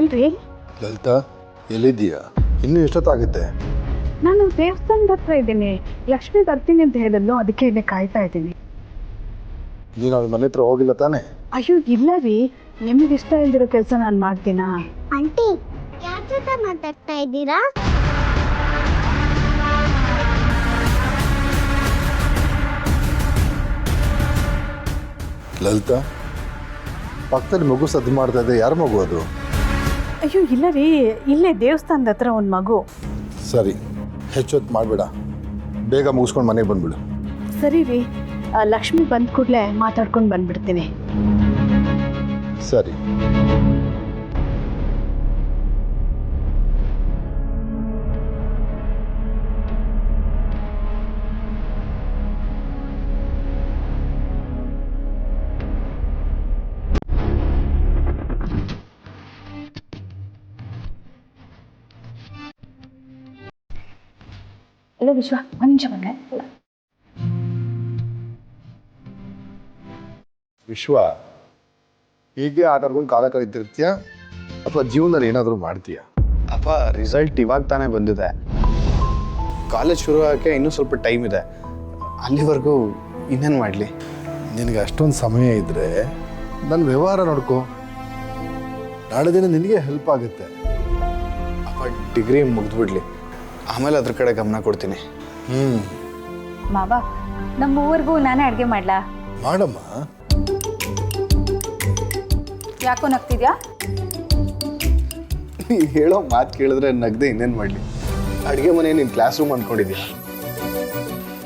ಏನ್ರಿ? ಲಲಿತಾ, ಎಲ್ಲಿದ್ದೀಯಾ? ಇನ್ನೂ ಎಷ್ಟೊತ್ತಾಗುತ್ತೆ? ನಾನು ದೇವಸ್ಥಾನದ ಹತ್ರ ಇದ್ದೀನಿ. ಲಕ್ಷ್ಮಿ ಬರ್ತೀನಿ ಅಂತ ಹೇಳಿದ್ಲು, ಅದಕ್ಕೆ ಇಲ್ಲಿ ಕಾಯ್ತಾ ಇದ್ದೀನಿ. ನೀನು ಅವ್ರ ಮನೆ ಹತ್ರ ಹೋಗಿಲ್ಲ ತಾನೆ? ಅಯ್ಯೋ ಇಲ್ಲ ರೀ, ನಿಮಗೆ ಇಷ್ಟ ಇಲ್ದಿರೋ ಕೆಲಸ ನಾನು ಮಾಡ್ತೀನಾ? ಆಂಟಿ, ಯಾರ ಜೊತೆ ಮಾತಾಡ್ತಾ ಇದ್ದೀರಾ? ಲಲಿತಾ, ಪಕ್ಕದಲ್ಲಿ ಮಗು ಸದ್ದು ಮಾಡ್ತಾ ಇದೆ, ಯಾರ ಮಗು ಅದು? ಅಯ್ಯೋ ಇಲ್ಲ ರೀ, ಇಲ್ಲೇ ದೇವಸ್ಥಾನದ ಹತ್ರ ಒಂದು ಮಗು. ಸರಿ, ಹೆಚ್ಚೊತ್ತು ಮಾಡಬೇಡ, ಬೇಗ ಮುಗಿಸ್ಕೊಂಡು ಮನೆಗೆ ಬಂದ್ಬಿಡು. ಸರಿ ರೀ, ಲಕ್ಷ್ಮಿ ಬಂದ ಕೂಡಲೇ ಮಾತಾಡ್ಕೊಂಡು ಬಂದ್ಬಿಡ್ತೀನಿ. ಸರಿ. ಅಲ್ಲ ವಿಶ್ವ, ಒಂದು ನಿಮಿಷ ಬಂದೆ. ವಿಶ್ವ, ಹೀಗೆ ಆಟಾಡ್ಕೊಂಡು ಕಾಲ ಕಳೀತಿರ್ತೀಯ ಅಥವಾ ಜೀವನದಲ್ಲಿ ಏನಾದರೂ ಮಾಡ್ತೀಯಾ? ಅಪ್ಪ, ರಿಸಲ್ಟ್ ಇವಾಗ ತಾನೇ ಬಂದಿದೆ. ಕಾಲೇಜ್ ಶುರು ಆಗೋಕ್ಕೆ ಇನ್ನೂ ಸ್ವಲ್ಪ ಟೈಮ್ ಇದೆ. ಅಲ್ಲಿವರೆಗೂ ಇನ್ನೇನು ಮಾಡಲಿ? ನಿನಗೆ ಅಷ್ಟೊಂದು ಸಮಯ ಇದ್ದರೆ ನನ್ನ ವ್ಯವಹಾರ ನೋಡ್ಕೋ, ನಾಳೆ ದಿನ ನಿನಗೆ ಹೆಲ್ಪ್ ಆಗುತ್ತೆ. ಅಪ್ಪ, ಡಿಗ್ರಿ ಮುಗಿದ್ಬಿಡ್ಲಿ, ಆಮೇಲೆ ಅದ್ರ ಕಡೆ ಗಮನ ಕೊಡ್ತೀನಿ. ಮಾವ, ನಮ್ಮ ಊರಿಗೂ ನಾನೇ ಅಡುಗೆ ಮಾಡ್ಲಾ? ಮಾಡಮ್ಮ. ಯಾಕೋ ನಗ್ತಿದ್ಯಾ? ನೀ ಹೇಳೋ ಮಾತು ಕೇಳಿದ್ರೆ ನಗ್ದೆ ಇನ್ನೇನು ಮಾಡಲಿ? ಅಡುಗೆ ಮನೆ ನೀನು ಕ್ಲಾಸ್ ರೂಮ್ ಅಂದ್ಕೊಂಡಿದ್ಯಾ?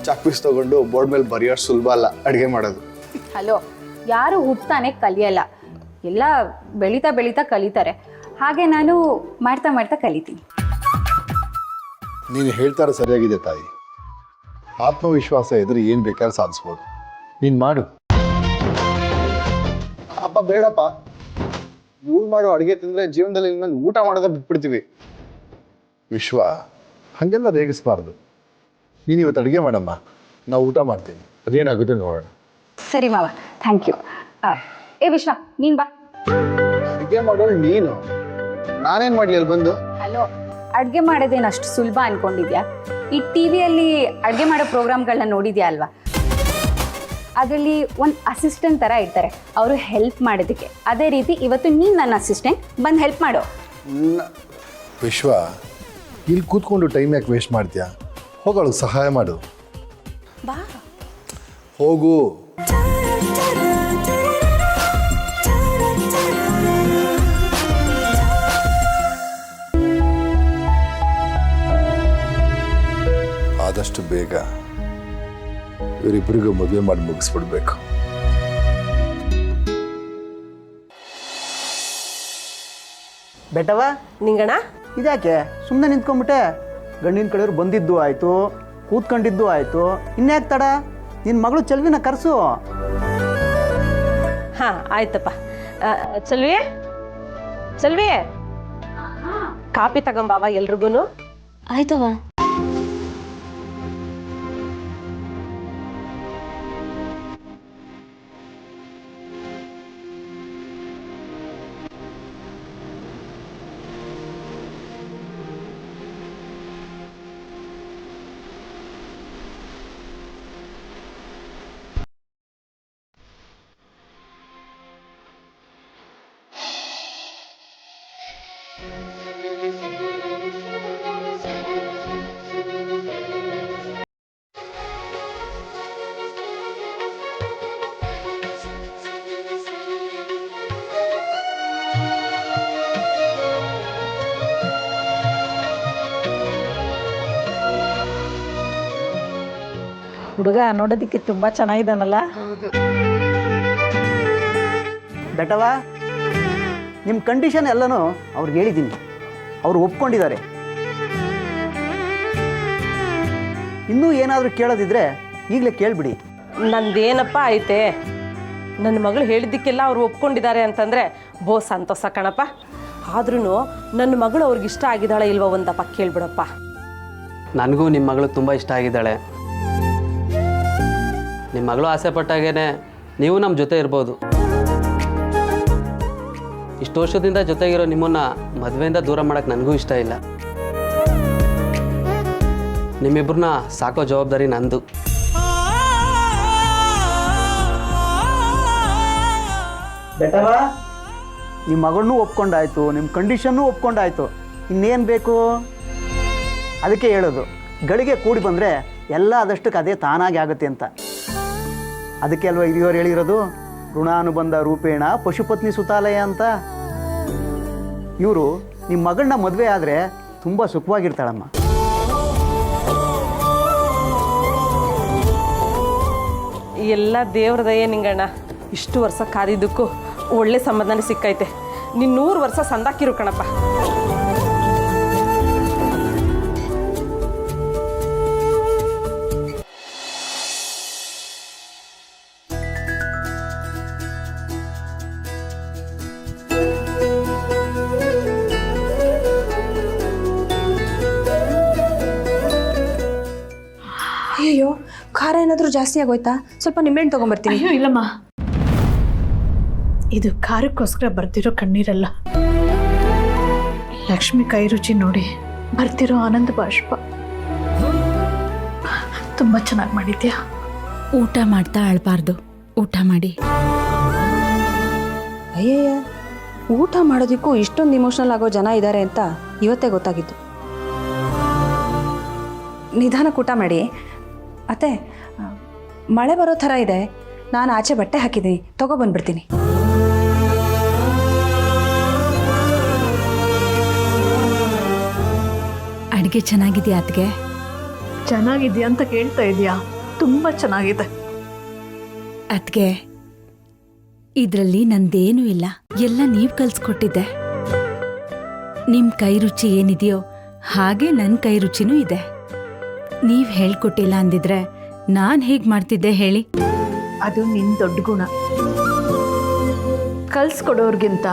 ಚಾಕ್ಪೀಸ್ ತೊಗೊಂಡು ಬೋರ್ಡ್ ಮೇಲೆ ಬರೆಯೋಷ್ಟು ಸುಲಭ ಅಲ್ಲ ಅಡುಗೆ ಮಾಡೋದು. ಹಲೋ, ಯಾರು ಹುಟ್ತಾನೆ ಕಲಿಯಲ್ಲ, ಎಲ್ಲ ಬೆಳೀತಾ ಬೆಳೀತಾ ಕಲಿತಾರೆ. ಹಾಗೆ ನಾನು ಮಾಡ್ತಾ ಮಾಡ್ತಾ ಕಲಿತೀನಿ. ನೀನು ಹೇಳ್ತಾರೆ ಸರಿಯಾಗಿದೆ ತಾಯಿ. ಆತ್ಮವಿಶ್ವಾಸ ಇದ್ರೆ ಏನು ಬೇಕಾದ್ರೂ ಸಾಧಿಸ್ಬೋದು. ನೀನು ಮಾಡು. ಅಪ್ಪ ಬೇಡಪ್ಪ, ಇವ್ರು ಮಾಡೋ ಅಡುಗೆ ತಿಂದರೆ ಜೀವನದಲ್ಲಿ ಇನ್ಮೇಲೆ ಊಟ ಮಾಡೋದೇ ಬಿಟ್ಬಿಡ್ತೀವಿ. ವಿಶ್ವ, ಹಾಗೆಲ್ಲ ರೇಗಿಸ್ಬಾರ್ದು. ನೀನು ಇವತ್ತು ಅಡುಗೆ ಮಾಡಮ್ಮ, ನಾವು ಊಟ ಮಾಡ್ತೀನಿ. ಅದೇನಾಗುತ್ತೆ ನೋಡೋಣ. ಸರಿ ಮಾವ, ಥ್ಯಾಂಕ್ ಯು. ಏ ವಿಶ್ವ, ನೀನು ಬಾ. ಅಡುಗೆ ಮಾಡೋಳು ನೀನು, ನಾನೇನು ಮಾಡಲಿ ಅಲ್ಲಿ ಬಂದು? ಹಲೋ, ಅಡುಗೆ ಮಾಡೋದೇನು ಅಷ್ಟು ಸುಲಭ ಅನ್ಕೊಂಡಿದ್ಯಾ? ಈ ಟಿ ವಿಯಲ್ಲಿ ಅಡುಗೆ ಮಾಡೋ ಪ್ರೋಗ್ರಾಮ್ಗಳನ್ನ ನೋಡಿದ್ಯಾ ಅಲ್ವಾ? ಅದರಲ್ಲಿ ಒಂದು ಅಸಿಸ್ಟೆಂಟ್ ಥರ ಇರ್ತಾರೆ, ಅವರು ಹೆಲ್ಪ್ ಮಾಡೋದಕ್ಕೆ. ಅದೇ ರೀತಿ ಇವತ್ತು ನೀನು ನನ್ನ ಅಸಿಸ್ಟೆಂಟ್, ಬಂದು ಹೆಲ್ಪ್ ಮಾಡು. ವಿಶ್ವ, ಇಲ್ಲಿ ಕೂತ್ಕೊಂಡು ಟೈಮ್ ಯಾಕೆ ವೇಸ್ಟ್ ಮಾಡ್ತೀಯಾ? ಹೋಗೋಳು ಸಹಾಯ ಮಾಡು. ಬಾ. ಹೋಗು. ಆದಷ್ಟು ಬೇಗ ಇವರಿಬ್ಬರಿಗೂ ಮದುವೆ ಮಾಡಿ ಮುಗಿಸ್ಬಿಡ್ಬೇಕು. ಬೆಟ್ಟವ ನಿಂಗಣ, ಇದ್ಯಾಕೆ ಸುಮ್ಮನೆ ನಿಂತ್ಕೊಂಡ್ಬಿಟ್ಟೆ? ಗಂಡಿನ ಕಡೆಯವ್ರು ಬಂದಿದ್ದು ಆಯಿತು, ಕೂತ್ಕೊಂಡಿದ್ದು ಆಯಿತು, ಇನ್ಯಾಕೆ ತಡ? ನಿನ್ನ ಮಗಳು ಚೆಲ್ವಿನ ಕರೆಸು. ಹಾಂ ಆಯ್ತಪ್ಪ. ಚೆಲ್ವಿ, ಚೆಲ್ವಿ, ಕಾಪಿ ತಗೊಂಬಾವ ಎಲ್ರಿಗೂ. ಆಯ್ತವ. ಹುಡುಗ ನೋಡೋದಕ್ಕೆ ತುಂಬ ಚೆನ್ನಾಗಿದ್ದಾನಲ್ಲ? ಬೆಟ್ಟವ, ನಿಮ್ಮ ಕಂಡೀಷನ್ ಎಲ್ಲನೂ ಅವ್ರಿಗೆ ಹೇಳಿದ್ದೀನಿ, ಅವರು ಒಪ್ಕೊಂಡಿದ್ದಾರೆ. ಇನ್ನೂ ಏನಾದರೂ ಕೇಳೋದಿದ್ರೆ ಈಗಲೇ ಕೇಳಿಬಿಡಿ. ನಂದೇನಪ್ಪ ಐತೆ, ನನ್ನ ಮಗಳು ಹೇಳಿದ್ದಕ್ಕೆಲ್ಲ ಅವ್ರು ಒಪ್ಕೊಂಡಿದ್ದಾರೆ ಅಂತಂದರೆ ಬೋ ಸಂತೋಷ ಕಣಪ್ಪ. ಆದ್ರೂ ನನ್ನ ಮಗಳು ಅವ್ರಿಗೆ ಇಷ್ಟ ಆಗಿದ್ದಾಳೆ ಇಲ್ವ ಒಂದಪ್ಪ ಕೇಳ್ಬಿಡಪ್ಪ. ನನಗೂ ನಿಮ್ಮ ಮಗಳು ತುಂಬ ಇಷ್ಟ ಆಗಿದ್ದಾಳೆ. ನಿಮ್ಮ ಮಗಳು ಆಸೆ ಪಟ್ಟಾಗೇ ನೀವು ನಮ್ಮ ಜೊತೆ ಇರ್ಬೋದು. ಇಷ್ಟು ವರ್ಷದಿಂದ ಜೊತೆಗಿರೋ ನಿಮ್ಮನ್ನು ಮದುವೆಯಿಂದ ದೂರ ಮಾಡೋಕ್ಕೆ ನನಗೂ ಇಷ್ಟ ಇಲ್ಲ. ನಿಮ್ಮಿಬ್ಬರನ್ನ ಸಾಕೋ ಜವಾಬ್ದಾರಿ ನಂದು. ಬೆಟವಾ, ನಿಮ್ಮ ಮಗಳನ್ನೂ ಒಪ್ಕೊಂಡಾಯ್ತು, ನಿಮ್ಮ ಕಂಡೀಷನ್ನೂ ಒಪ್ಕೊಂಡಾಯ್ತು, ಇನ್ನೇನು ಬೇಕು? ಅದಕ್ಕೆ ಹೇಳೋದು, ಗಳಿಗೆ ಕೂಡಿ ಬಂದರೆ ಎಲ್ಲ ಅದಷ್ಟಕ್ಕೆ ಅದೇ ತಾನಾಗಿ ಆಗುತ್ತೆ ಅಂತ. ಅದಕ್ಕೆ ಅಲ್ವಾ ಹಿರಿಯವರು ಹೇಳಿರೋದು, ಋಣಾನುಬಂಧ ರೂಪೇಣ ಪಶುಪತ್ನಿ ಸುತಾಲಯ ಅಂತ. ಇವರು ನಿಮ್ಮ ಮಗಳನ್ನ ಮದುವೆ ಆದರೆ ತುಂಬ ಸುಖವಾಗಿರ್ತಾಳಮ್ಮ. ಎಲ್ಲ ದೇವ್ರ ದಯೆ ನಿಂಗಣ್ಣ. ಇಷ್ಟು ವರ್ಷ ಕಾದಿದ್ದಕ್ಕೂ ಒಳ್ಳೆ ಸಂಬಂಧನೇ ಸಿಕ್ಕೈತೆ. ನೀನು 100 ವರ್ಷ ಸಂದಾಕಿರು ಕಣಪ್ಪ. ಅಯ್ಯೋ, ಖಾರ ಏನಾದರೂ ಜಾಸ್ತಿ ಆಗೋಯ್ತಾ? ಸ್ವಲ್ಪ ನಿಂಬೆಹಣ್ಣು ತೊಗೊಂಬರ್ತೀನಿ. ಅಯ್ಯೋ ಇಲ್ಲಮ್ಮ, ಇದು ಖಾರಕ್ಕೋಸ್ಕರ ಬರ್ತಿರೋ ಕಣ್ಣೀರಲ್ಲ, ಲಕ್ಷ್ಮಿ ಕೈ ರುಚಿ ನೋಡಿ ಬರ್ತಿರೋ ಆನಂದ ಬಾಷ್ಪ. ತುಂಬ ಚೆನ್ನಾಗಿ ಮಾಡಿದ್ಯಾ. ಊಟ ಮಾಡ್ತಾ ಅಳ್ಬಾರ್ದು, ಊಟ ಮಾಡಿ. ಅಯ್ಯಯ್ಯ, ಊಟ ಮಾಡೋದಕ್ಕೂ ಇಷ್ಟೊಂದು ಇಮೋಷ್ನಲ್ ಆಗೋ ಜನ ಇದ್ದಾರೆ ಅಂತ ಇವತ್ತೇ ಗೊತ್ತಾಗಿತ್ತು. ನಿಧಾನಕ್ಕೆ ಊಟ ಮಾಡಿ. ಅತ್ತೆ, ಮಳೆ ಬರೋ ಥರ ಇದೆ, ನಾನು ಆಚೆ ಬಟ್ಟೆ ಹಾಕಿದ್ದೀನಿ, ತಗೊಬಂದ್ಬಿಡ್ತೀನಿ. ಅಡುಗೆ ಚೆನ್ನಾಗಿದೆಯಾ ಅತ್ಗೆ? ಚೆನ್ನಾಗಿದ್ಯಾ ಅಂತ ಕೇಳ್ತಾ ಇದೆಯಾ? ತುಂಬ ಚೆನ್ನಾಗಿದೆ ಅತ್ಗೆ. ಇದರಲ್ಲಿ ನಂದೇನೂ ಇಲ್ಲ, ಎಲ್ಲ ನೀವು ಕಲ್ಸ್ಕೊಟ್ಟಿದ್ದೆ. ನಿಮ್ಮ ಕೈ ರುಚಿ ಏನಿದೆಯೋ ಹಾಗೆ ನನ್ನ ಕೈ ರುಚಿನೂ ಇದೆ. ನೀವು ಹೇಳ್ಕೊಟ್ಟಿಲ್ಲ ಅಂದಿದ್ರೆ ನಾನು ಹೇಗೆ ಮಾಡ್ತಿದ್ದೆ ಹೇಳಿ? ಅದು ನಿನ್ನ ದೊಡ್ಡ ಗುಣ. ಕಲ್ಸ್ಕೊಡೋರ್ಗಿಂತ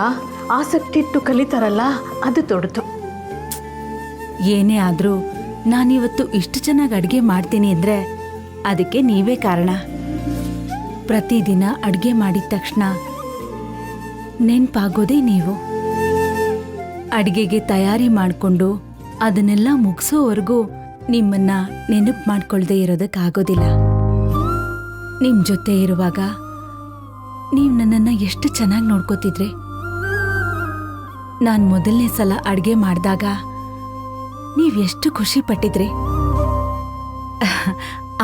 ಆಸಕ್ತಿ ಇಟ್ಟು ಕಲಿತಾರಲ್ಲ, ಅದು ದೊಡ್ಡದು. ಏನೇ ಆದರೂ ನಾನಿವತ್ತು ಇಷ್ಟು ಚೆನ್ನಾಗಿ ಅಡುಗೆ ಮಾಡ್ತೀನಿ ಅಂದರೆ ಅದಕ್ಕೆ ನೀವೇ ಕಾರಣ. ಪ್ರತಿದಿನ ಅಡುಗೆ ಮಾಡಿದ ತಕ್ಷಣ ನೆನಪಾಗೋದೇ ನೀವು. ಅಡುಗೆಗೆ ತಯಾರಿ ಮಾಡಿಕೊಂಡು ಅದನ್ನೆಲ್ಲ ಮುಗಿಸೋವರೆಗೂ ನಿಮ್ಮನ್ನ ನೆನಪು ಮಾಡ್ಕೊಳ್ದೇ ಇರೋದಕ್ಕಾಗೋದಿಲ್ಲ. ನಿಮ್ಮ ಜೊತೆ ಇರುವಾಗ ನೀವು ನನ್ನನ್ನು ಎಷ್ಟು ಚೆನ್ನಾಗಿ ನೋಡ್ಕೋತಿದ್ರಿ. ನಾನು ಮೊದಲನೇ ಸಲ ಅಡುಗೆ ಮಾಡಿದಾಗ ನೀವು ಎಷ್ಟು ಖುಷಿ ಪಟ್ಟಿದ್ರಿ.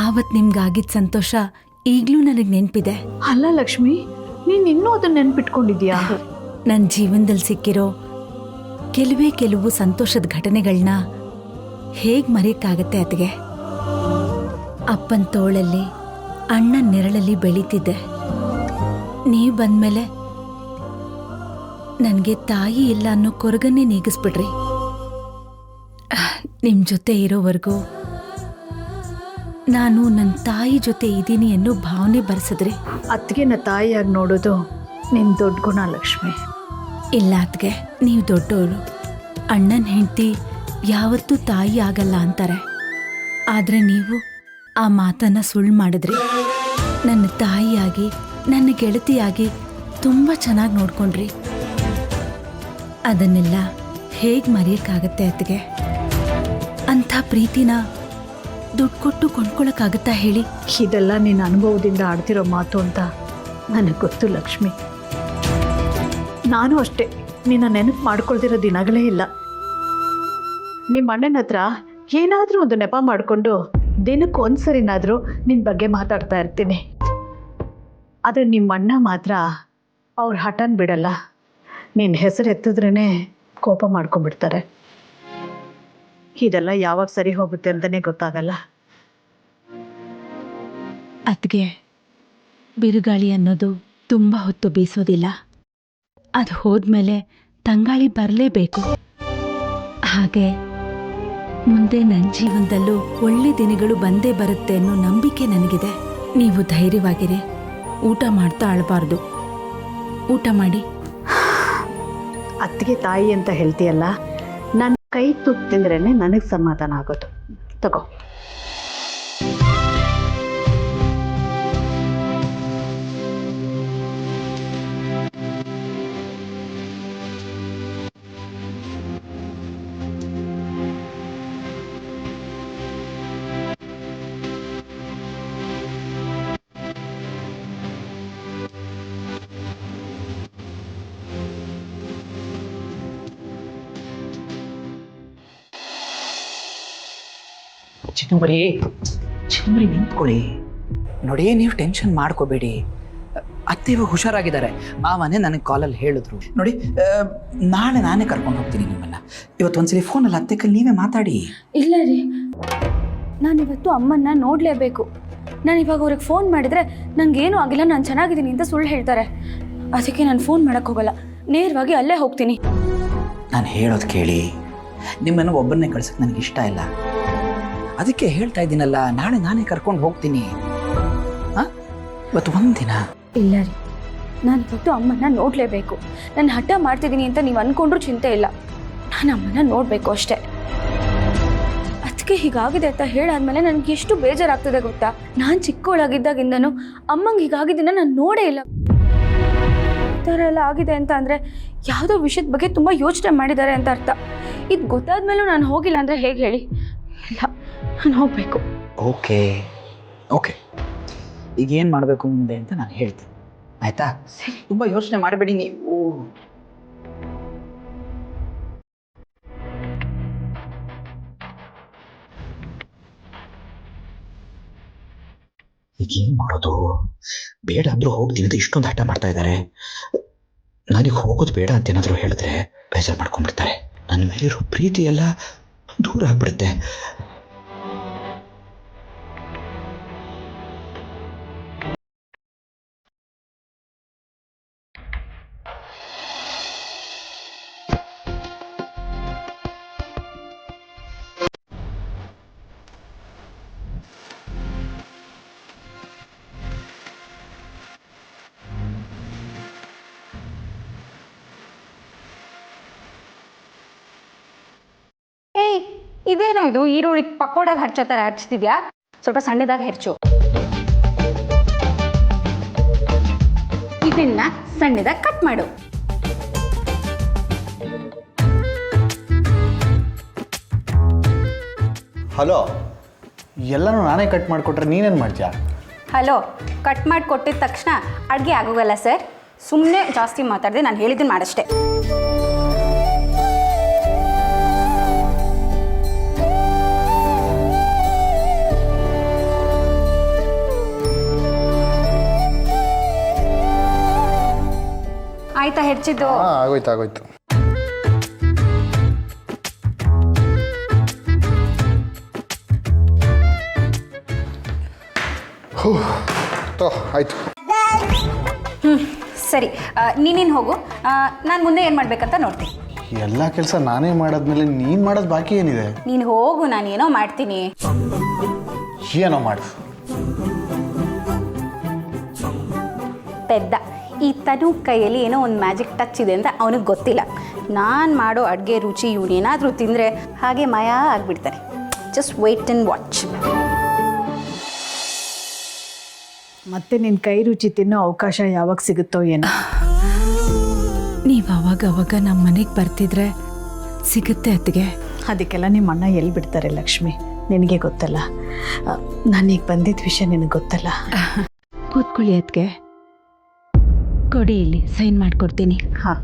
ಆವತ್ತು ನಿಮ್ಗಾಗಿದ್ದ ಸಂತೋಷ ಈಗಲೂ ನನಗೆ ನೆನಪಿದೆ. ಅಲ್ಲ ಲಕ್ಷ್ಮಿ, ನೀನು ಇನ್ನೂ ಅದನ್ನ ನೆನ್ಪಿಟ್ಕೊಂಡಿದ್ಯಾ? ನನ್ನ ಜೀವನದಲ್ಲಿ ಸಿಕ್ಕಿರೋ ಕೆಲವು ಸಂತೋಷದ ಘಟನೆಗಳನ್ನ ಹೇಗೆ ಮರೆಯಕ್ಕಾಗತ್ತೆ ಅತ್ಗೆ? ಅಪ್ಪನ ತೋಳಲ್ಲಿ ಅಣ್ಣನ ನೆರಳಲ್ಲಿ ಬೆಳೀತಿದ್ದೆ. ನೀವು ಬಂದ್ಮೇಲೆ ನನಗೆ ತಾಯಿ ಇಲ್ಲ ಅನ್ನೋ ಕೊರಗನ್ನೇ ನೀಗಿಸ್ಬಿಡ್ರಿ. ನಿಮ್ಮ ಜೊತೆ ಇರೋವರೆಗೂ ನಾನು ನನ್ನ ತಾಯಿ ಜೊತೆ ಇದ್ದೀನಿ ಅನ್ನೋ ಭಾವನೆ ಬರೆಸಿದ್ರಿ. ಅತ್ತಿಗೆನ ತಾಯಿಯಾಗಿ ನೋಡೋದು ನಿನ್ನ ದೊಡ್ಡ ಗುಣ ಲಕ್ಷ್ಮಿ. ಇಲ್ಲ ಅತ್ಗೆ, ನೀವು ದೊಡ್ಡೋರು. ಅಣ್ಣನ ಹೆಂಡತಿ ಯಾವತ್ತೂ ತಾಯಿ ಆಗಲ್ಲ ಅಂತಾರೆ. ಆದರೆ ನೀವು ಆ ಮಾತನ್ನು ಸುಳ್ಳು ಮಾಡಿದ್ರಿ. ನನ್ನ ತಾಯಿಯಾಗಿ, ನನ್ನ ಗೆಳತಿಯಾಗಿ ತುಂಬ ಚೆನ್ನಾಗಿ ನೋಡ್ಕೊಂಡ್ರಿ. ಅದನ್ನೆಲ್ಲ ಹೇಗೆ ಮರೆಯೋಕ್ಕಾಗತ್ತೆ ಅತ್ಗೆ? ಅಂಥ ಪ್ರೀತಿನ ದುಡ್ಡು ಕೊಟ್ಟು ಕೊಂಡ್ಕೊಳಕ್ಕಾಗತ್ತಾ ಹೇಳಿ? ಇದೆಲ್ಲ ನಿನ್ನ ಅನುಭವದಿಂದ ಆಡ್ತಿರೋ ಮಾತು ಅಂತ ನನಗೆ ಗೊತ್ತು ಲಕ್ಷ್ಮಿ. ನಾನು ಅಷ್ಟೇ ನಿನ್ನ ನೆನಪು ಮಾಡ್ಕೊಳ್ದಿರೋ ದಿನಗಳೇ ಇಲ್ಲ. ನಿಮ್ಮ ಅಣ್ಣನ ಹತ್ರ ಏನಾದರೂ ಒಂದು ನೆಪ ಮಾಡಿಕೊಂಡು ದಿನಕ್ಕೆ ಒಂದ್ಸರಿನಾದರೂ ನಿನ್ನ ಬಗ್ಗೆ ಮಾತಾಡ್ತಾ ಇರ್ತೀನಿ. ಆದರೆ ನಿಮ್ಮ ಅಣ್ಣ ಮಾತ್ರ ಅವ್ರ ಹಠನ ಬಿಡಲ್ಲ. ನಿನ್ನ ಹೆಸರು ಎತ್ತಿದ್ರೇ ಕೋಪ ಮಾಡ್ಕೊಂಡ್ಬಿಡ್ತಾರೆ. ಇದೆಲ್ಲ ಯಾವಾಗ ಸರಿ ಹೋಗುತ್ತೆ ಅಂತಲೇ ಗೊತ್ತಾಗಲ್ಲ. ಅತ್ಗೆ, ಬಿರುಗಾಳಿ ಅನ್ನೋದು ತುಂಬ ಹೊತ್ತು ಬೀಸೋದಿಲ್ಲ. ಅದು ಹೋದ್ಮೇಲೆ ತಂಗಾಳಿ ಬರಲೇಬೇಕು. ಹಾಗೆ ಮುಂದೆ ನನ್ನ ಜೀವನದಲ್ಲೂ ಒಳ್ಳೆ ದಿನಗಳು ಬಂದೇ ಬರುತ್ತೆ ಅನ್ನೋ ನಂಬಿಕೆ ನನಗಿದೆ. ನೀವು ಧೈರ್ಯವಾಗಿರಿ. ಊಟ ಮಾಡ್ತಾ ಅಳಬಾರ್ದು. ಊಟ ಮಾಡಿ. ಅತ್ತಿಗೆ ತಾಯಿ ಅಂತ ಹೇಳ್ತೀಯಲ್ಲ, ನನ್ನ ಕೈ ತುತ್ತು ತಿಂದ್ರೇ ನನಗೆ ಸಮಾಧಾನ ಆಗೋದು. ತಗೋ. ಚಿದಂಬರಿ ನಿಂತ್ಕೊಳ್ಳಿ. ನೋಡಿ, ನೀವು ಟೆನ್ಷನ್ ಮಾಡ್ಕೋಬೇಡಿ. ಅತ್ತೆ ಇವಾಗ ಹುಷಾರಾಗಿದ್ದಾರೆ. ಮಾವನೇ ನನಗೆ ಕಾಲಲ್ಲಿ ಹೇಳಿದ್ರು. ನೋಡಿ, ನಾಳೆ ನಾನೇ ಕರ್ಕೊಂಡು ಹೋಗ್ತೀನಿ ನಿಮ್ಮನ್ನು. ಇವತ್ತು ಒಂದ್ಸಲಿ ಫೋನಲ್ಲಿ ಅತ್ತೆ ಕೈಲಿ ನೀವೇ ಮಾತಾಡಿ. ಇಲ್ಲ ರೀ, ನಾನಿವತ್ತು ಅಮ್ಮನ್ನ ನೋಡಲೇಬೇಕು. ನಾನು ಇವಾಗ ಅವ್ರಿಗೆ ಫೋನ್ ಮಾಡಿದರೆ ನನಗೇನೂ ಆಗಿಲ್ಲ, ನಾನು ಚೆನ್ನಾಗಿದ್ದೀನಿ ಅಂತ ಸುಳ್ಳು ಹೇಳ್ತಾರೆ. ಅದಕ್ಕೆ ನಾನು ಫೋನ್ ಮಾಡೋಕ್ಕೆ ಹೋಗಲ್ಲ, ನೇರವಾಗಿ ಅಲ್ಲೇ ಹೋಗ್ತೀನಿ. ನಾನು ಹೇಳೋದು ಕೇಳಿ, ನಿಮ್ಮನ್ನು ಒಬ್ಬರನ್ನೇ ಕಳ್ಸೋಕ್ಕೆ ನನಗೆ ಇಷ್ಟ ಇಲ್ಲ. ಅದಕ್ಕೆ ಹೇಳ್ತಾ ಇದ್ದೀನಲ್ಲ, ನಾಳೆ ನಾನೇ ಕರ್ಕೊಂಡು ಹೋಗ್ತೀನಿ. ಹಾಂ, ಇವತ್ತು ಒಂದಿನ. ಇಲ್ಲ ರೀ, ನಾನಿವತ್ತು ಅಮ್ಮನ್ನ ನೋಡಲೇಬೇಕು. ನಾನು ಹಠ ಮಾಡ್ತಿದ್ದೀನಿ ಅಂತ ನೀವು ಅಂದ್ಕೊಂಡ್ರೂ ಚಿಂತೆ ಇಲ್ಲ. ನಾನು ಅಮ್ಮನ್ನ ನೋಡಬೇಕು ಅಷ್ಟೇ. ಅದಕ್ಕೆ ಹೀಗಾಗಿದೆ ಅಂತ ಹೇಳಾದ್ಮೇಲೆ ನನಗೆ ಎಷ್ಟು ಬೇಜಾರಾಗ್ತದೆ ಗೊತ್ತಾ. ನಾನು ಚಿಕ್ಕವಳಾಗಿದ್ದಾಗಿಂದನೂ ಅಮ್ಮಂಗೆ ಹೀಗಾಗಿದ್ದನ್ನ ನಾನು ನೋಡೇ ಇಲ್ಲ. ಈ ಥರ ಎಲ್ಲ ಆಗಿದೆ ಅಂತ ಅಂದರೆ ಯಾವುದೋ ವಿಷಯದ ಬಗ್ಗೆ ತುಂಬ ಯೋಚನೆ ಮಾಡಿದ್ದಾರೆ ಅಂತ ಅರ್ಥ. ಇದು ಗೊತ್ತಾದ್ಮೇಲೂ ನಾನು ಹೋಗಿಲ್ಲ ಅಂದರೆ ಹೇಗೆ ಹೇಳಿ? ಇಲ್ಲ, ನಾನು ಹೋಗಬೇಕು. ಓಕೆ, ಈಗ ಏನು ಮಾಡಬೇಕು ಮುಂದೆ ಅಂತ ನಾನು ಹೇಳ್ತೀನಿ, ಆಯಿತಾ? ತುಂಬ ಯೋಚನೆ ಮಾಡಬೇಡಿ ನೀವು. ಈಗ ಏನು ಮಾಡೋದು? ಬೇಡ ಅಂದ್ರೂ ಹೋಗ್ತೀನಿ ಅಂತ ಇಷ್ಟೊಂದು ಹಠ ಮಾಡ್ತಾ ಇದ್ದಾರೆ. ನನಗೆ ಹೋಗೋದು ಬೇಡ ಅಂತ ಏನಾದರೂ ಹೇಳಿದ್ರೆ ಬೇಜಾರು ಮಾಡ್ಕೊಂಡ್ಬಿಡ್ತಾರೆ. ನನ್ನ ಮೇಲಿರೋ ಪ್ರೀತಿ ಎಲ್ಲ ದೂರ ಆಗ್ಬಿಡುತ್ತೆ. ಏಯ್, ಇದೇನೋ ಇದು ಈರುಳ್ಳಿ ಪಕೋಡಾಗ ಹಚ್ಚೋ ಥರ ಹಚ್ತಿದ್ಯಾ? ಸ್ವಲ್ಪ ಸಣ್ಣದಾಗ ಹೆಚ್ಚು. ಇದನ್ನ ಸಣ್ಣದಾಗ ಕಟ್ ಮಾಡು. ಹಲೋ, ಎಲ್ಲನೂ ನಾನೇ ಕಟ್ ಮಾಡಿಕೊಟ್ರೆ ನೀನೇನು ಮಾಡ್ತೀಯಾ? ಹಲೋ, ಕಟ್ ಮಾಡಿ ಕೊಟ್ಟಿದ ತಕ್ಷಣ ಅಡುಗೆ ಆಗೋಗಲ್ಲ ಸರ್. ಸುಮ್ಮನೆ ಜಾಸ್ತಿ ಮಾತಾಡಿದೆ, ನಾನು ಹೇಳಿದ್ದನ್ನು ಮಾಡಷ್ಟೇ. ಆಯ್ತಾ ಹೆಚ್ಚಿದ್ದು? ಆಗೋಯ್ತು. ಆಯ್ತು. ಸರಿ, ನೀನೇನು ಹೋಗು. ನಾನು ಮುಂದೆ ಏನು ಮಾಡ್ಬೇಕಂತ ನೋಡ್ತೀನಿ. ಎಲ್ಲ ಕೆಲಸ ನಾನೇ ಮಾಡಾದ್ಮೇಲೆ ನೀನು ಮಾಡೋದು ಬಾಕಿ ಏನಿದೆ? ನೀನು ಹೋಗು, ನಾನು ಏನೋ ಮಾಡ್ತೀನಿ. ಏನೋ ಮಾಡು. ಪೆದ್ದ ಈ ತನು ಕೈಯಲ್ಲಿ ಏನೋ ಒಂದು ಮ್ಯಾಜಿಕ್ ಟಚ್ ಇದೆ ಅಂತ ಅವನಿಗೆ ಗೊತ್ತಿಲ್ಲ. ನಾನು ಮಾಡೋ ಅಡುಗೆ ರುಚಿ ಇವನೇನಾದರೂ ತಿಂದರೆ ಹಾಗೆ ಮಾಯ ಆಗಿಬಿಡ್ತಾರೆ. Just wait and watch. ಮತ್ತೆ ನಿನ್ನ ಕೈ ರುಚಿ ತಿನ್ನೋ ಅವಕಾಶ ಯಾವಾಗ ಸಿಗುತ್ತೋ ಏನೋ. ನೀವು ಅವಾಗ ನಮ್ಮ ಮನೆಗೆ ಬರ್ತಿದ್ರೆ ಸಿಗುತ್ತೆ ಅತ್ತಿಗೆ. ಅದಕ್ಕೆಲ್ಲ ನಿಮ್ಮ ಅಣ್ಣ ಎಲ್ಲಿ ಬಿಡ್ತಾರೆ ಲಕ್ಷ್ಮಿ, ನಿನಗೆ ಗೊತ್ತಲ್ಲ. ನಾನೀಗ ಬಂದಿದ್ದ ವಿಷಯ ನಿನಗೆ ಗೊತ್ತಲ್ಲ. ಕೂತ್ಕೊಳ್ಳಿ ಅತ್ತಿಗೆ, ಕೊಡಿ, ಇಲ್ಲಿ ಸೈನ್ ಮಾಡಿಕೊಡ್ತೀನಿ. ಹಾಂ.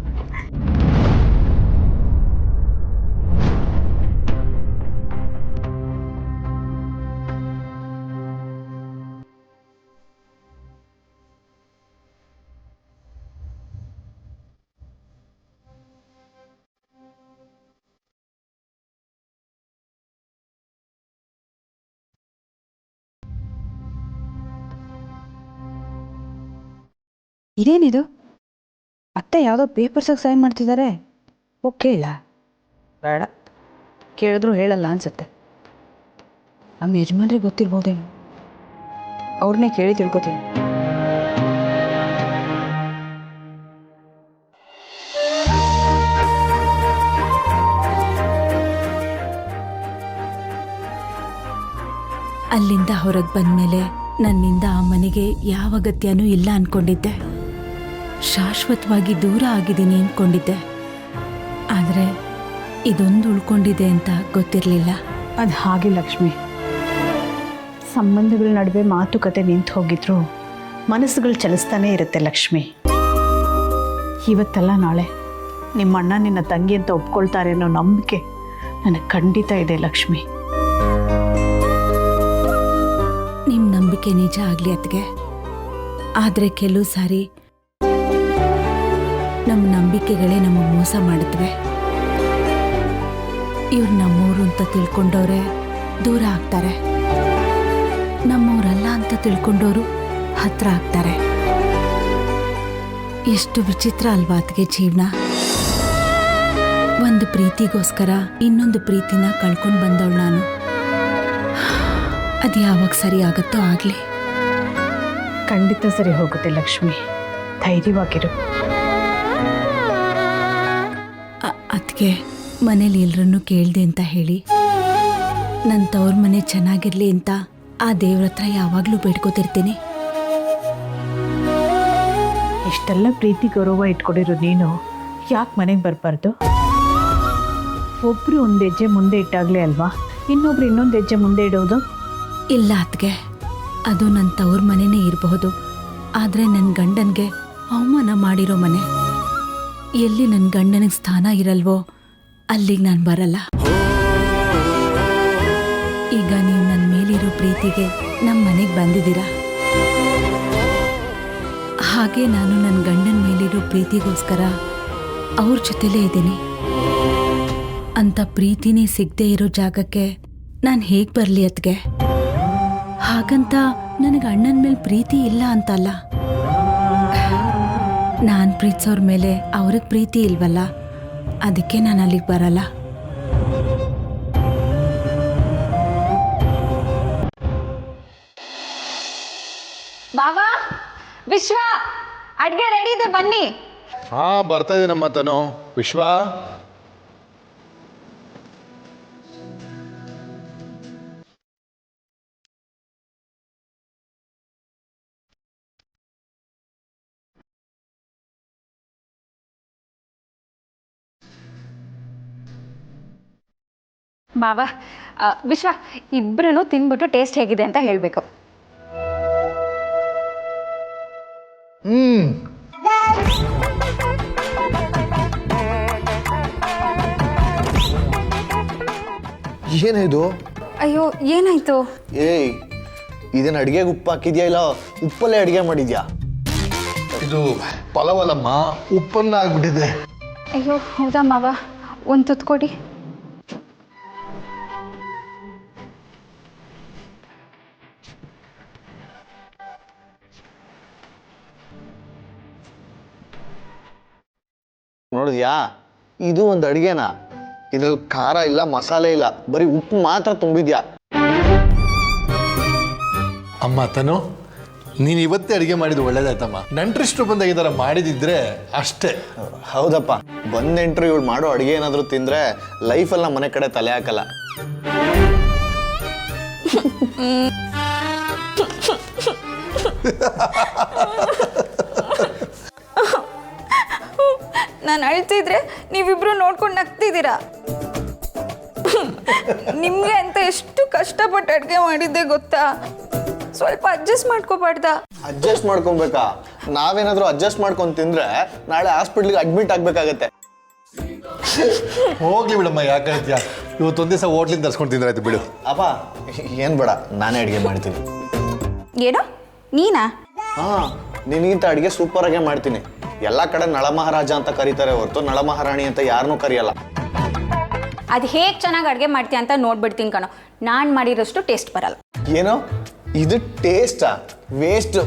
ಇದೇನಿದು? ಅತ್ತೆ ಯಾವುದೋ ಪೇಪರ್ಸಾಗಿ ಸೈನ್ ಮಾಡ್ತಿದ್ದಾರೆ. ಓಕೆ, ಇಲ್ಲ ಬೇಡ, ಕೇಳಿದ್ರು ಹೇಳಲ್ಲ ಅನ್ಸುತ್ತೆ. ನಮ್ಮ ಯಜಮಾನ್ರಿಗೆ ಗೊತ್ತಿರ್ಬೋದೇನು, ಅವ್ರನ್ನೇ ಕೇಳಿ ತಿಳ್ಕೊತೀನಿ. ಅಲ್ಲಿಂದ ಹೊರಗೆ ಬಂದಮೇಲೆ ನನ್ನಿಂದ ಆ ಮನೆಗೆ ಯಾವ ಅಗತ್ಯನೂ ಇಲ್ಲ ಅಂದ್ಕೊಂಡಿದ್ದೆ. ಶಾಶ್ವತವಾಗಿ ದೂರ ಆಗಿದ್ದೀನಿ ಅಂದ್ಕೊಂಡಿದ್ದೆ. ಆದರೆ ಇದೊಂದು ಉಳ್ಕೊಂಡಿದೆ ಅಂತ ಗೊತ್ತಿರಲಿಲ್ಲ. ಅದು ಹಾಗೆ ಲಕ್ಷ್ಮಿ, ಸಂಬಂಧಗಳ ನಡುವೆ ಮಾತುಕತೆ ನಿಂತು ಹೋಗಿದ್ರು ಮನಸ್ಸುಗಳು ಚಲಿಸ್ತಾನೇ ಇರುತ್ತೆ ಲಕ್ಷ್ಮಿ. ಇವತ್ತಲ್ಲ ನಾಳೆ ನಿಮ್ಮ ಅಣ್ಣ ನಿನ್ನ ತಂಗಿ ಅಂತ ಒಪ್ಕೊಳ್ತಾರೆ ಅನ್ನೋ ನಂಬಿಕೆ ನನಗೆ ಖಂಡಿತ ಇದೆ ಲಕ್ಷ್ಮಿ. ನಂಬಿಕೆ ನಿಜ ಆಗಲಿ ಅತ್ಗೆ. ಆದರೆ ಕೆಲವು ಸಾರಿ ನಮ್ಮ ನಂಬಿಕೆಗಳೇ ನಮಗೆ ಮೋಸ ಮಾಡಿದ್ವೆ. ಇವ್ರು ನಮ್ಮೂರು ಅಂತ ತಿಳ್ಕೊಂಡವ್ರೆ ದೂರ ಆಗ್ತಾರೆ, ನಮ್ಮೂರಲ್ಲ ಅಂತ ತಿಳ್ಕೊಂಡವರು ಹತ್ರ ಆಗ್ತಾರೆ. ಎಷ್ಟು ವಿಚಿತ್ರ ಅಲ್ವಾ ಅತ್ಗೆ ಜೀವನ. ಒಂದು ಪ್ರೀತಿಗೋಸ್ಕರ ಇನ್ನೊಂದು ಪ್ರೀತಿನ ಕಳ್ಕೊಂಡು ಬಂದವಳು ನಾನು. ಅದು ಯಾವಾಗ ಸರಿ ಆಗುತ್ತೋ ಆಗಲಿ. ಖಂಡಿತ ಸರಿ ಹೋಗುತ್ತೆ ಲಕ್ಷ್ಮಿ, ಧೈರ್ಯವಾಗಿರು. ಅದಕ್ಕೆ ಮನೇಲಿ ಎಲ್ಲರನ್ನೂ ಕೇಳಿದೆ ಅಂತ ಹೇಳಿ ನನ್ನ ತವ್ರ ಮನೆ ಚೆನ್ನಾಗಿರ್ಲಿ ಅಂತ ಆ ದೇವ್ರ ಹತ್ರ ಯಾವಾಗಲೂ ಬೇಡ್ಕೋತಿರ್ತೀನಿ. ಇಷ್ಟೆಲ್ಲ ಪ್ರೀತಿ ಗೌರವ ಇಟ್ಕೊಂಡಿರೋ ನೀನು ಯಾಕೆ ಮನೆಗೆ ಬರಬಾರ್ದು? ಒಬ್ಬರು ಒಂದು ಹೆಜ್ಜೆ ಮುಂದೆ ಇಟ್ಟಾಗಲೇ ಅಲ್ವಾ ಇನ್ನೊಬ್ರು ಇನ್ನೊಂದು ಹೆಜ್ಜೆ ಮುಂದೆ ಇಡೋದು? ಇಲ್ಲ ಅತ್ಗೆ, ಅದು ನನ್ನ ತವ್ರ ಮನೆಯೇ ಇರಬಹುದು. ಆದರೆ ನನ್ನ ಗಂಡನಿಗೆ ಅವಮಾನ ಮಾಡಿರೋ ಮನೆ. ಎಲ್ಲಿ ನನ್ನ ಗಂಡನಿಗೆ ಸ್ಥಾನ ಇರಲ್ವೋ ಅಲ್ಲಿಗೆ ನಾನು ಬರಲ್ಲ. ಈಗ ನೀವು ನನ್ನ ಮೇಲಿರೋ ಪ್ರೀತಿಗೆ ನಮ್ಮ ಮನೆಗೆ ಬಂದಿದ್ದೀರಾ, ಹಾಗೆ ನಾನು ನನ್ನ ಗಂಡನ ಮೇಲಿರೋ ಪ್ರೀತಿಗೋಸ್ಕರ ಅವ್ರ ಜೊತೆಲೇ ಇದ್ದೀನಿ. ಅಂತ ಪ್ರೀತಿನೇ ಸಿಗದೆ ಇರೋ ಜಾಗಕ್ಕೆ ನಾನು ಹೇಗೆ ಬರಲಿ ಅತ್ಗೆ? ಹಾಗಂತ ನನಗೆ ಅಣ್ಣನ ಮೇಲೆ ಪ್ರೀತಿ ಇಲ್ಲ ಅಂತಲ್ಲ, ನಾನು ಪ್ರೀತಿಸೋರ ಮೇಲೆ ಅವ್ರಿಗೆ ಪ್ರೀತಿ ಇಲ್ವಲ್ಲ, ಅದಕ್ಕೆ ನಾನು ಅಲ್ಲಿಗೆ ಬರಲ್ಲ. ಬಾವಾ, ವಿಶ್ವ, ಅಡ್ಗೆ ರೆಡಿ ಇದೆ, ಬನ್ನಿ. ಹಾ, ಬರ್ತಾ ಇದ್ದೀನಮ್ಮ ತನು. ವಿಶ್ವ, ಬಾವಾ, ವಿಶ್ವ, ಇಬ್ಬರೂ ತಿಂದ್ಬಿಟ್ಟು ಟೇಸ್ಟ್ ಹೇಗಿದೆ ಅಂತ ಹೇಳಬೇಕು. ಏನಿದು? ಅಯ್ಯೋ, ಏನಾಯ್ತು? ಏಯ್, ಇದನ್ನ ಅಡಿಗೆಗೆ ಉಪ್ಪು ಹಾಕಿದ್ಯಾ ಇಲ್ಲ ಉಪ್ಪಲ್ಲೇ ಅಡಿಗೆ ಮಾಡಿದ್ಯಾ? ಇದು ಪಲಾವಲ್ಲಮ್ಮ, ಉಪ್ಪನ್ನ ಆಗ್ಬಿಟ್ಟಿದೆ. ಅಯ್ಯೋ, ಹೌದಾ ಮಾವ, ಒಂದು ತುತ್ತು ಕೊಡಿ. ನೋಡಿದ್ಯಾ, ಇದು ಒಂದು ಅಡಿಗೆನಾ? ಇದ್ರಲ್ಲಿ ಖಾರ ಇಲ್ಲ, ಮಸಾಲೆ ಇಲ್ಲ, ಬರೀ ಉಪ್ಪು ಮಾತ್ರ ತುಂಬಿದ್ಯಾ. ಅಮ್ಮ ತನು, ನೀನು ಇವತ್ತೇ ಅಡುಗೆ ಮಾಡಿದ್ದು ಒಳ್ಳೇದಾಯ್ತಮ್ಮ. ನೆಂಟ್ರಿಷ್ಟು ಬಂದಾಗ ಈ ಥರ ಮಾಡಿದಿದ್ರೆ ಅಷ್ಟೇ. ಹೌದಪ್ಪ, ಬಂದ ನೆಂಟ್ರು ಇವಳು ಮಾಡೋ ಅಡುಗೆ ಏನಾದರೂ ತಿಂದರೆ ಲೈಫಲ್ಲಿ ನಮ್ಮ ಮನೆ ಕಡೆ ತಲೆ ಹಾಕಲ್ಲ. ನಾನು ಅಳ್ತಿದ್ರೆ ನೀವಿಬ್ರು ನೋಡ್ಕೊಂಡು ನಗ್ತಿದ್ದೀರಾ. ನಿಮಗೆ ಅಂತ ಎಷ್ಟು ಕಷ್ಟಪಟ್ಟು ಅಡುಗೆ ಮಾಡಿದ್ದೆ ಗೊತ್ತಾ? ಸ್ವಲ್ಪ ಅಡ್ಜಸ್ಟ್ ಮಾಡ್ಕೋಬಾರ್ದ? ಅಡ್ಜಸ್ಟ್ ಮಾಡ್ಕೊಬೇಕಾ? ನಾವೇನಾದರೂ ಅಡ್ಜಸ್ಟ್ ಮಾಡ್ಕೊಂಡು ತಿಂದ್ರೆ ನಾಳೆ ಹಾಸ್ಪಿಟ್ಲಿಗೆ ಅಡ್ಮಿಟ್ ಆಗಬೇಕಾಗತ್ತೆ. ಹೋಗ್ಲಿ ಬಿಡಮ್ಮ, ಯಾಕೆ ಹೇಳ್ತೀಯ? ಇವತ್ತೊಂದು ದಿವಸ ಹೋಟ್ಲಿಂದ ತರ್ಸ್ಕೊಂಡು ತಿಂದ್ರಾಯ್ತು ಬಿಡು. ಅಪ್ಪ, ಏನು ಬೇಡ, ನಾನೇ ಅಡುಗೆ ಮಾಡ್ತೀನಿ. ಏನೋ ನೀನಾ? ಹಾಂ, ನಿನಗಿಂತ ಅಡುಗೆ ಸೂಪರಾಗೆ ಮಾಡ್ತೀನಿ. ಎಲ್ಲ ಕಡೆ ನಳಮಹಾರಾಜ ಅಂತ ಕರೀತಾರೆ ಹೊರತು ನಳಮಹಾರಾಣಿ ಅಂತ ಯಾರನ್ನೂ ಕರೆಯಲ್ಲ. ಅದು ಹೇಗೆ ಚೆನ್ನಾಗಿ ಅಡುಗೆ ಮಾಡ್ತೀಯ ಅಂತ ನೋಡ್ಬಿಡ್ತೀನಿ ಕಣೋ. ನಾನು ಮಾಡಿರೋಷ್ಟು ಟೇಸ್ಟ್ ಬರಲ್ಲ. ಏನೋ ಇದು ಟೇಸ್ಟಾ? ವೇಸ್ಟ್.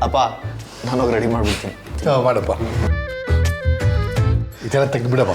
ಅಪ್ಪ, ನಾನೋಗಿ ರೆಡಿ ಮಾಡಿಬಿಡ್ತೀನಿ. ಮಾಡಪ್ಪ, ಇದೆಲ್ಲ ತೆಗ್ದುಬಿಡಪ್ಪ.